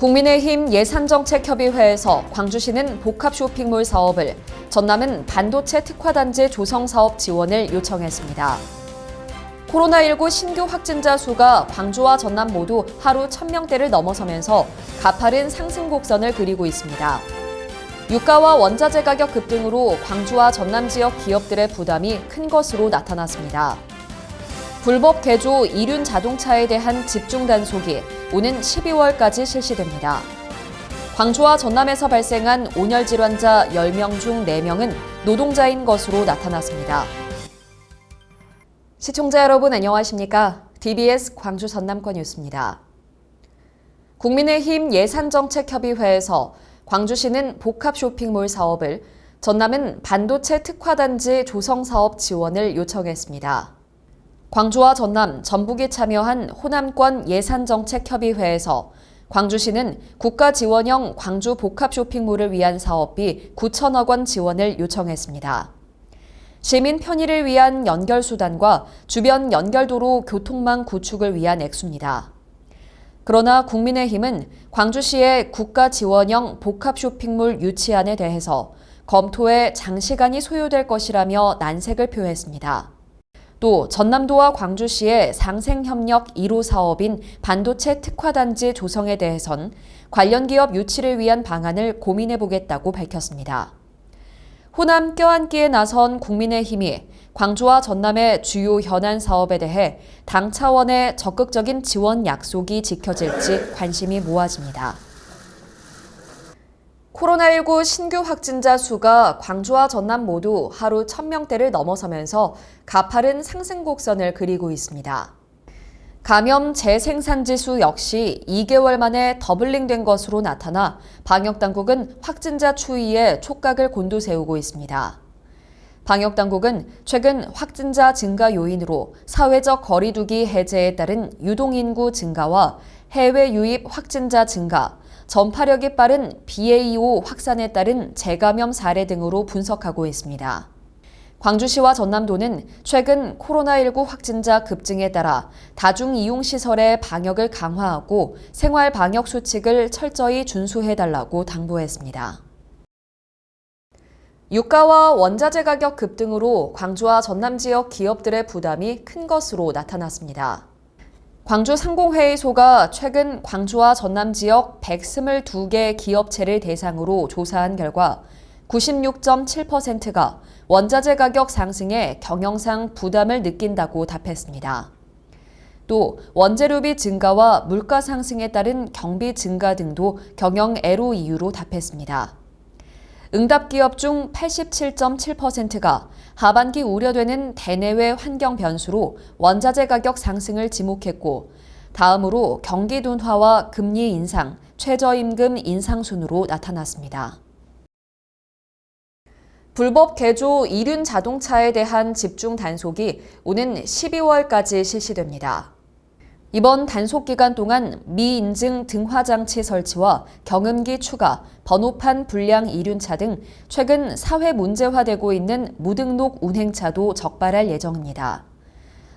국민의힘 예산정책협의회에서 광주시는 복합 쇼핑몰 사업을, 전남은 반도체 특화단지 조성 사업 지원을 요청했습니다. 코로나19 신규 확진자 수가 광주와 전남 모두 하루 1,000명대를 넘어서면서 가파른 상승 곡선을 그리고 있습니다. 유가와 원자재 가격 급등으로 광주와 전남 지역 기업들의 부담이 큰 것으로 나타났습니다. 불법 개조 이륜 자동차에 대한 집중 단속이 오는 12월까지 실시됩니다. 광주와 전남에서 발생한 온열 질환자 10명 중 4명은 노동자인 것으로 나타났습니다. 시청자 여러분 안녕하십니까? TBS 광주 전남권 뉴스입니다. 국민의힘 예산정책협의회에서 광주시는 복합 쇼핑몰 사업을, 전남은 반도체 특화단지 조성 사업 지원을 요청했습니다. 광주와 전남, 전북이 참여한 호남권 예산정책협의회에서 광주시는 국가지원형 광주 복합 쇼핑몰을 위한 사업비 9천억 원 지원을 요청했습니다. 시민 편의를 위한 연결수단과 주변 연결도로 교통망 구축을 위한 액수입니다. 그러나 국민의힘은 광주시의 국가지원형 복합 쇼핑몰 유치안에 대해서 검토에 장시간이 소요될 것이라며 난색을 표했습니다. 또 전남도와 광주시의 상생협력 1호 사업인 반도체 특화단지 조성에 대해선 관련 기업 유치를 위한 방안을 고민해보겠다고 밝혔습니다. 호남 껴안기에 나선 국민의힘이 광주와 전남의 주요 현안 사업에 대해 당 차원의 적극적인 지원 약속이 지켜질지 관심이 모아집니다. 코로나19 신규 확진자 수가 광주와 전남 모두 하루 1,000명대를 넘어서면서 가파른 상승 곡선을 그리고 있습니다. 감염 재생산지수 역시 2개월 만에 더블링된 것으로 나타나 방역당국은 확진자 추이에 촉각을 곤두세우고 있습니다. 방역당국은 최근 확진자 증가 요인으로 사회적 거리두기 해제에 따른 유동인구 증가와 해외 유입 확진자 증가, 전파력이 빠른 BA.5 확산에 따른 재감염 사례 등으로 분석하고 있습니다. 광주시와 전남도는 최근 코로나19 확진자 급증에 따라 다중이용시설의 방역을 강화하고 생활 방역 수칙을 철저히 준수해달라고 당부했습니다. 유가와 원자재 가격 급등으로 광주와 전남 지역 기업들의 부담이 큰 것으로 나타났습니다. 광주 상공회의소가 최근 광주와 전남 지역 122개 기업체를 대상으로 조사한 결과 96.7%가 원자재 가격 상승에 경영상 부담을 느낀다고 답했습니다. 또 원재료비 증가와 물가 상승에 따른 경비 증가 등도 경영 애로 이유로 답했습니다. 응답 기업 중 87.7%가 하반기 우려되는 대내외 환경 변수로 원자재 가격 상승을 지목했고, 다음으로 경기 둔화와 금리 인상, 최저임금 인상 순으로 나타났습니다. 불법 개조 이륜 자동차에 대한 집중 단속이 오는 12월까지 실시됩니다. 이번 단속 기간 동안 미인증 등화장치 설치와 경음기 추가, 번호판 불량 이륜차 등 최근 사회 문제화되고 있는 무등록 운행차도 적발할 예정입니다.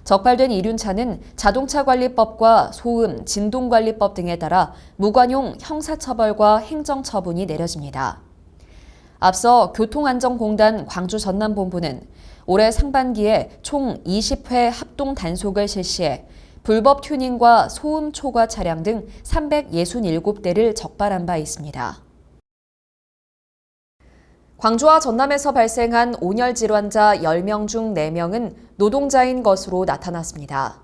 적발된 이륜차는 자동차관리법과 소음, 진동관리법 등에 따라 무관용 형사처벌과 행정처분이 내려집니다. 앞서 교통안전공단 광주 전남본부는 올해 상반기에 총 20회 합동 단속을 실시해 불법 튜닝과 소음 초과 차량 등 367대를 적발한 바 있습니다. 광주와 전남에서 발생한 온열 질환자 10명 중 4명은 노동자인 것으로 나타났습니다.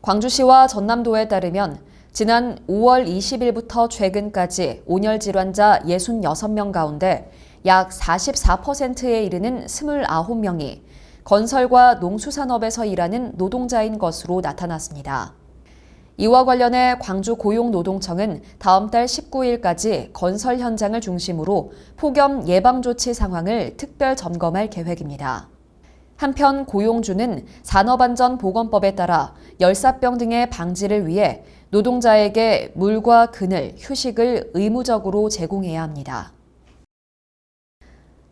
광주시와 전남도에 따르면 지난 5월 20일부터 최근까지 온열 질환자 66명 가운데 약 44%에 이르는 29명이 건설과 농수산업에서 일하는 노동자인 것으로 나타났습니다. 이와 관련해 광주 고용노동청은 다음 달 19일까지 건설 현장을 중심으로 폭염 예방조치 상황을 특별 점검할 계획입니다. 한편 고용주는 산업안전보건법에 따라 열사병 등의 방지를 위해 노동자에게 물과 그늘, 휴식을 의무적으로 제공해야 합니다.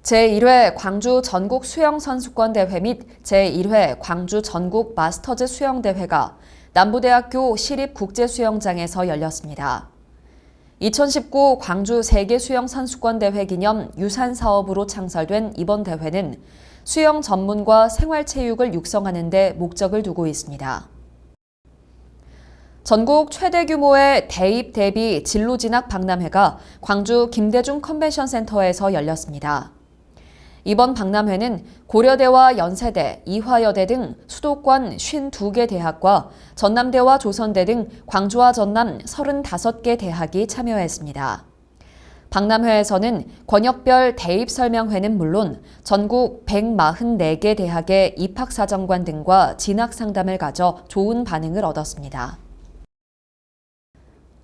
제1회 광주 전국 수영선수권대회 및 제1회 광주 전국 마스터즈 수영대회가 남부대학교 시립국제수영장에서 열렸습니다. 2019 광주 세계수영선수권대회 기념 유산사업으로 창설된 이번 대회는 수영 전문과 생활체육을 육성하는 데 목적을 두고 있습니다. 전국 최대 규모의 대입 대비 진로 진학 박람회가 광주 김대중 컨벤션센터에서 열렸습니다. 이번 박람회는 고려대와 연세대, 이화여대 등 수도권 52개 대학과 전남대와 조선대 등 광주와 전남 35개 대학이 참여했습니다. 박람회에서는 권역별 대입 설명회는 물론 전국 144개 대학의 입학사정관 등과 진학 상담을 가져 좋은 반응을 얻었습니다.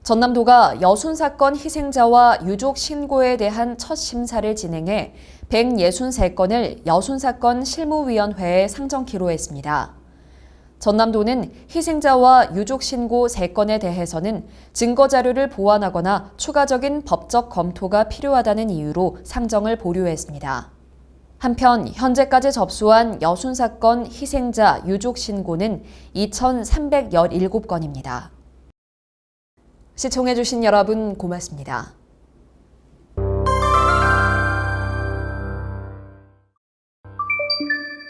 전남도가 여순사건 희생자와 유족 신고에 대한 첫 심사를 진행해 163건을 여순사건 실무위원회에 상정키로 했습니다. 전남도는 희생자와 유족 신고 3건에 대해서는 증거자료를 보완하거나 추가적인 법적 검토가 필요하다는 이유로 상정을 보류했습니다. 한편 현재까지 접수한 여순사건 희생자 유족 신고는 2,317건입니다. 시청해주신 여러분 고맙습니다.